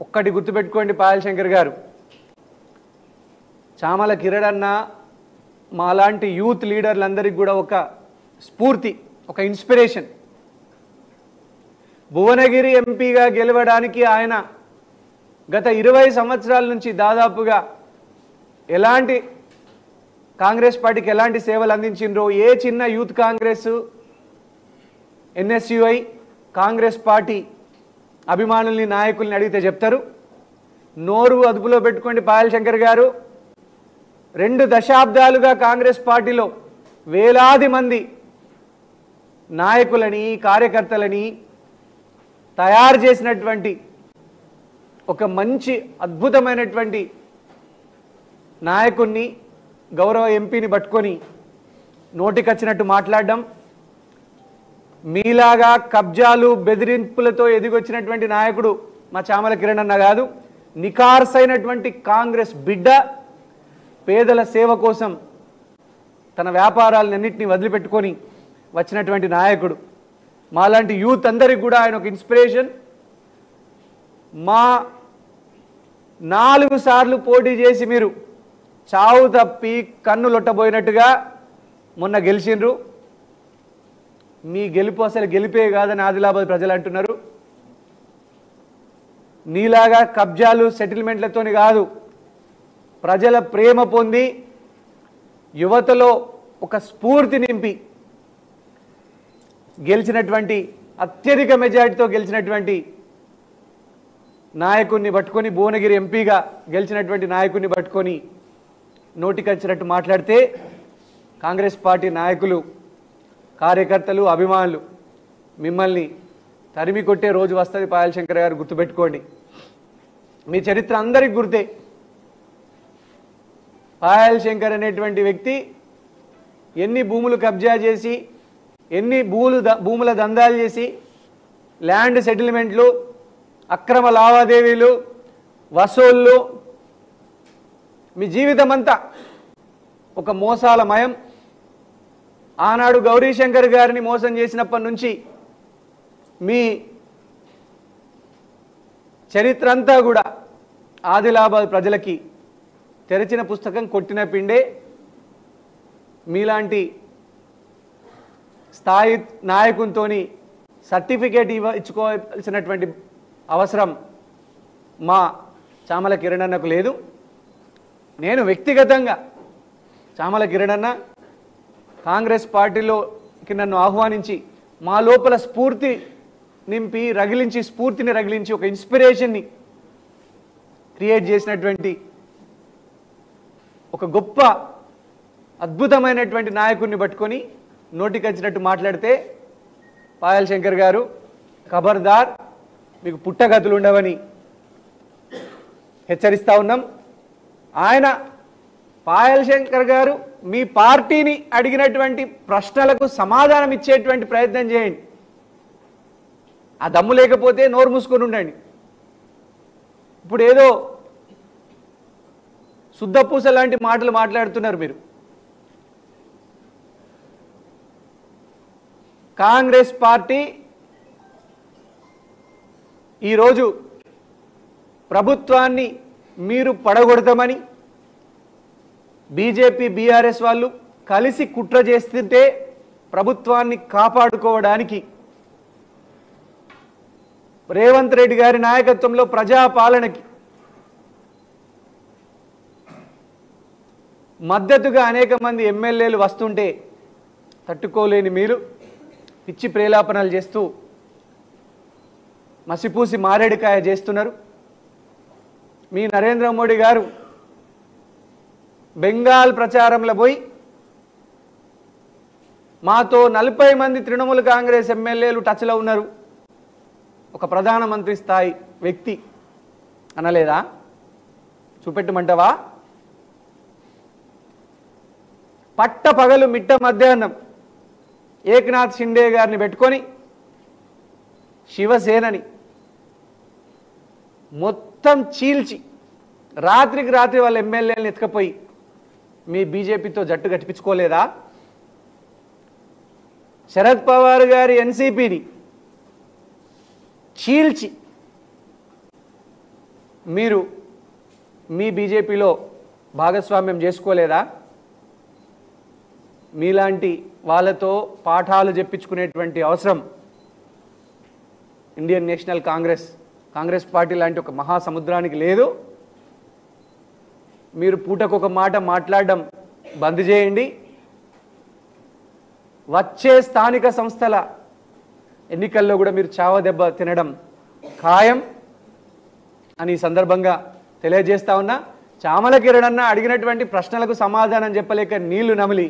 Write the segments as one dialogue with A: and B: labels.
A: ఒక్కటి గుర్తుపెట్టుకోండి పాయల్ శంకర్ గారు, చామల కిరణ్ అన్న మాలాంటి యూత్ లీడర్లందరికీ కూడా ఒక స్ఫూర్తి, ఒక ఇన్స్పిరేషన్. భువనగిరి ఎంపీగా గెలవడానికి ఆయన గత 20 సంవత్సరాల నుంచి దాదాపుగా ఎలాంటి కాంగ్రెస్ పార్టీకి ఎలాంటి సేవలు అందించిండ్రో ఏ చిన్న యూత్ కాంగ్రెస్, ఎన్ఎస్యుఐ, కాంగ్రెస్ పార్టీ అభిమానుల్ని నాయకుల్ని అడిగితే చెప్తారు. నోరు అదుపులో పెట్టుకోండి పాయల్ శంకర్ గారు. 2 దశాబ్దాలుగా కాంగ్రెస్ పార్టీలో వేలాది మంది నాయకులని, కార్యకర్తలని తయారు చేసినటువంటి ఒక మంచి అద్భుతమైనటువంటి నాయకుణ్ణి, గౌరవ ఎంపీని పట్టుకొని నోటికొచ్చినట్టు మాట్లాడడం, మీలాగా కబ్జాలు బెదిరింపులతో ఎదిగొచ్చినటువంటి నాయకుడు మా చామల కిరణ్ అన్న కాదు. నికార్సైనటువంటి కాంగ్రెస్ బిడ్డ, పేదల సేవ కోసం తన వ్యాపారాలన్నింటినీ వదిలిపెట్టుకొని వచ్చినటువంటి నాయకుడు. మాలాంటి యూత్ అందరికి కూడా ఆయన ఒక ఇన్స్పిరేషన్. మా 4 సార్లు పోటీ చేసి మీరు చావు తప్పి కన్ను లొట్టబోయినట్టుగా మొన్న గెలిచిండ్రు. మీ గెలుపు అసలు గెలిపే కాదని ఆదిలాబాద్ ప్రజలు అంటున్నారు. నీలాగా కబ్జాలు సెటిల్మెంట్లతోని కాదు, ప్రజల ప్రేమ పొంది యువతలో ఒక స్ఫూర్తి నింపి గెలిచినటువంటి, అత్యధిక మెజారిటీతో గెలిచినటువంటి నాయకుడిని పట్టుకొని, భువనగిరి ఎంపీగా గెలిచినటువంటి నాయకుడిని పట్టుకొని నోటికొచ్చినట్టు మాట్లాడితే కాంగ్రెస్ పార్టీ నాయకులు, కార్యకర్తలు, అభిమానులు మిమ్మల్ని తరిమి కొట్టే రోజు వస్తుంది. పాయల్ శంకర్ గారు గుర్తుపెట్టుకోండి. మీ చరిత్ర అందరికి గుర్తే. పాయల్ శంకర్ అనేటువంటి వ్యక్తి ఎన్ని భూములు కబ్జా చేసి, ఎన్ని భూముల దందాలు చేసి, ల్యాండ్ సెటిల్మెంట్లు, అక్రమ లావాదేవీలు, వసూళ్ళు, మీ జీవితం అంతా ఒక మోసాల మయం. ఆనాడు గౌరీశంకర్ గారిని మోసం చేసినప్పటి నుంచి మీ చరిత్ర అంతా కూడా ఆదిలాబాద్ ప్రజలకి తెరిచిన పుస్తకం, కొట్టిన పిండే. మీలాంటి స్థాయి నాయకునితో సర్టిఫికేట్ ఇచ్చుకోవాల్సినటువంటి అవసరం మా చామల కిరణ్ అన్నకు లేదు. నేను వ్యక్తిగతంగా చామల కిరణ్ అన్న కాంగ్రెస్ పార్టీలోకి నన్ను ఆహ్వానించి మా లోపల స్ఫూర్తి నింపి స్ఫూర్తిని రగిలించి ఒక ఇన్స్పిరేషన్ని క్రియేట్ చేసినటువంటి ఒక గొప్ప అద్భుతమైనటువంటి నాయకుడిని పట్టుకొని నోటికొచ్చినట్టు మాట్లాడితే పాయల్ శంకర్ గారు ఖబర్దార్, మీకు పుట్టగతులు ఉండవని హెచ్చరిస్తా ఉన్నాం. ఆయన పాయల్ శంకర్ గారు మీ పార్టీని అడిగినటువంటి ప్రశ్నలకు సమాధానం ఇచ్చేటువంటి ప్రయత్నం చేయండి. ఆ దమ్ము లేకపోతే నోరు మూసుకొని ఉండండి. ఇప్పుడు ఏదో శుద్ధపూస లాంటి మాటలు మాట్లాడుతున్నారు మీరు. కాంగ్రెస్ పార్టీ ఈరోజు ప్రభుత్వాన్ని మీరు పడగొడతామని బీజేపీ, బీఆర్ఎస్ వాళ్ళు కలిసి కుట్ర చేస్తుంటే ప్రభుత్వాన్ని కాపాడుకోవడానికి రేవంత్ రెడ్డి గారి నాయకత్వంలో ప్రజాపాలనకి మద్దతుగా అనేక మంది ఎమ్మెల్యేలు వస్తుంటే తట్టుకోలేని మీరు పిచ్చి ప్రేలాపనలు చేస్తూ మసిపూసి మారేడుకాయ చేస్తున్నారు. మీ నరేంద్ర మోడీ గారు బెంగాల్ ప్రచారంలో పోయి మాతో 40 మంది తృణమూల్ కాంగ్రెస్ ఎమ్మెల్యేలు టచ్లో ఉన్నారు, ఒక ప్రధానమంత్రి స్థాయి వ్యక్తి అనలేదా? చూపెట్టమంటావా? పట్ట పగలు మిట్ట మధ్యాహ్నం ఏక్నాథ్ షిండే గారిని పెట్టుకొని శివసేనని మొత్తం చీల్చి రాత్రికి రాత్రి వాళ్ళ ఎమ్మెల్యేలను ఎత్తుకపోయి మీ బీజేపీతో జట్టు కట్టించుకోలేదా? శరద్ పవార్ గారి ఎన్సీపీని చీల్చి మీరు మీ బీజేపీలో భాగస్వామ్యం చేసుకోలేదా? మీలాంటి వాళ్ళతో పాఠాలు చెప్పించుకునేటువంటి అవసరం ఇండియన్ నేషనల్ కాంగ్రెస్ పార్టీ లాంటి ఒక మహాసముద్రానికి లేదు. మీరు పూటకొక మాట మాట్లాడడం బంద్ చేయండి. వచ్చే స్థానిక సంస్థల ఎన్నికల్లో కూడా మీరు చావదెబ్బ తినడం ఖాయం అని ఈ సందర్భంగా తెలియజేస్తా ఉన్నా. చామల కిరణ్ అన్న అడిగినటువంటి ప్రశ్నలకు సమాధానం చెప్పలేక నీళ్లు నమిలి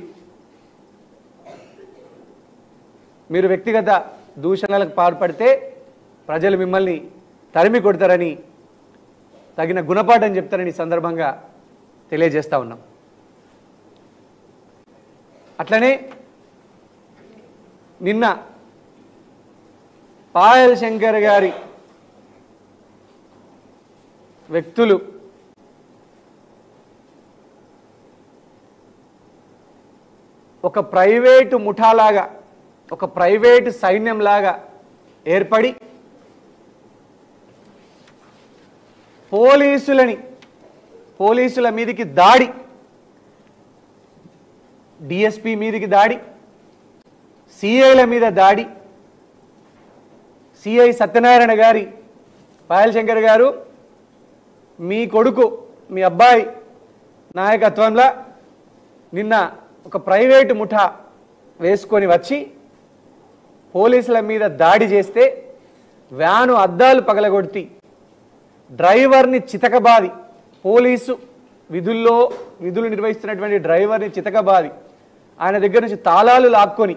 A: మీరు వ్యక్తిగత దూషణలకు పాల్పడితే ప్రజలు మిమ్మల్ని తరిమి కొడతారని తగిన గుణపాఠం చెప్తారని ఈ సందర్భంగా తెలియజేస్తా ఉన్నాం. అట్లనే నిన్న పాయల్ శంకర్ గారి వ్యక్తులు ఒక ప్రైవేటు ముఠాలాగా, ఒక ప్రైవేటు సైన్యంలాగా ఏర్పడి పోలీసుల మీదికి దాడి, డిఎస్పీ మీదికి దాడి, సిఐల మీద దాడి, సిఐ సత్యనారాయణ గారి పాయల్ శంకర్ గారు మీ కొడుకు మీ అబ్బాయి నాయకత్వంలో నిన్న ఒక ప్రైవేటు ముఠా వేసుకొని వచ్చి పోలీసుల మీద దాడి చేస్తే వ్యాను అద్దాలు పగలగొట్టి డ్రైవర్ని చితకబాది, పోలీసు విధులు నిర్వహిస్తున్నటువంటి డ్రైవర్ని చితకబాది ఆయన దగ్గర నుంచి తాళాలు లాక్కొని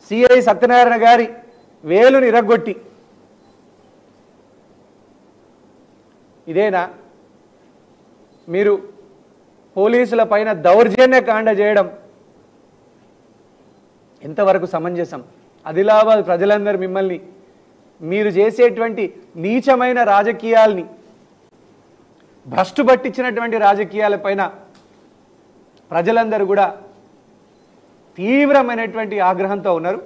A: సిఐ సత్యనారాయణ గారి వేలుని ఇరగొట్టి, ఇదేనా మీరు పోలీసుల పైన దౌర్జన్యకాండ చేయడం ఎంతవరకు సమంజసం? ఆదిలాబాద్ ప్రజలందరూ మిమ్మల్ని మీరు చేసేటువంటి నీచమైన రాజకీయాల్ని, భ్రష్టు పట్టించినటువంటి రాజకీయాలపైన ప్రజలందరూ కూడా తీవ్రమైనటువంటి ఆగ్రహంతో ఉన్నారు.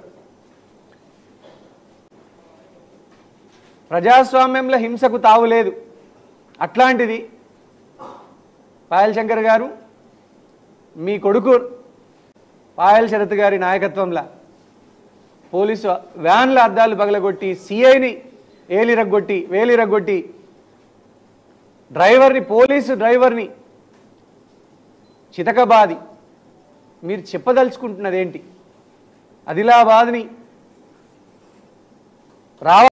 A: ప్రజాస్వామ్యంలో హింసకు తావు లేదు. అట్లాంటిది పాయల్ శంకర్ గారు మీ కొడుకు పాయల్ శరత్ గారి నాయకత్వంలో పోలీసు వ్యాన్ల అద్దాలు పగలగొట్టి, సిఐని వేలిరగొట్టి పోలీసు డ్రైవర్ని చితకబాది మీరు చెప్పదలుచుకుంటున్నదేంటి? ఆదిలాబాద్ని